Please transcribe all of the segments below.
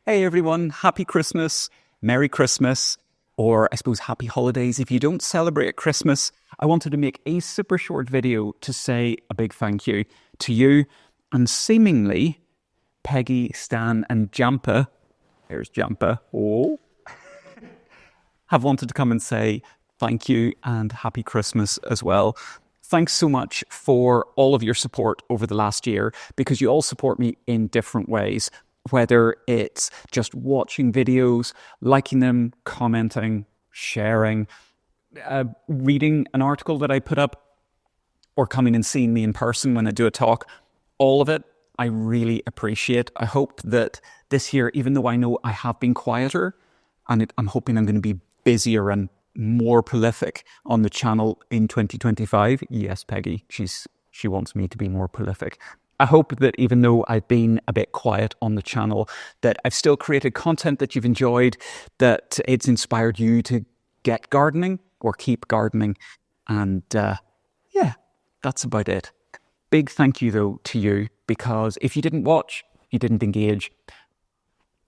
Hey everyone, happy Christmas, Merry Christmas, or I suppose happy holidays. If you don't celebrate Christmas, I wanted to make a super short video to say a big thank you to you and seemingly Peggy, Stan and Jampa, there's Jampa, have wanted to come and say thank you and happy Christmas as well. Thanks so much for all of your support over the last year, because you all support me in different ways, whether it's just watching videos, liking them, commenting, sharing, reading an article that I put up, or coming and seeing me in person when I do a talk. All of it, I really appreciate. I hope that this year, even though I know I have been quieter, and I'm hoping I'm going to be busier and more prolific on the channel in 2025. Yes, Peggy, she wants me to be more prolific. I hope that even though I've been a bit quiet on the channel, that I've still created content that you've enjoyed, that it's inspired you to get gardening or keep gardening. And yeah, that's about it. Big thank you though to you, because if you didn't watch, you didn't engage,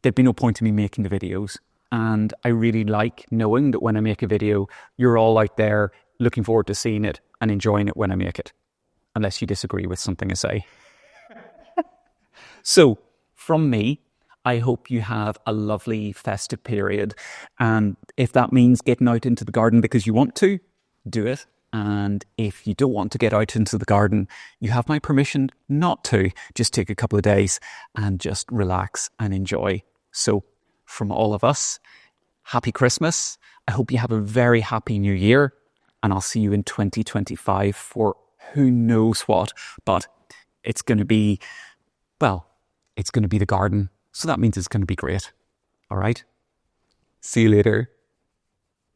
there'd be no point in me making the videos. And I really like knowing that when I make a video, you're all out there looking forward to seeing it and enjoying it when I make it. Unless you disagree with something I say. So, from me, I hope you have a lovely festive period. And if that means getting out into the garden because you want to, do it. And if you don't want to get out into the garden, you have my permission not to. Just take a couple of days and just relax and enjoy. So, from all of us, happy Christmas. I hope you have a very happy new year, and I'll see you in 2025 for who knows what, but it's going to be, well, it's going to be the garden. So that means it's going to be great. All right. See you later.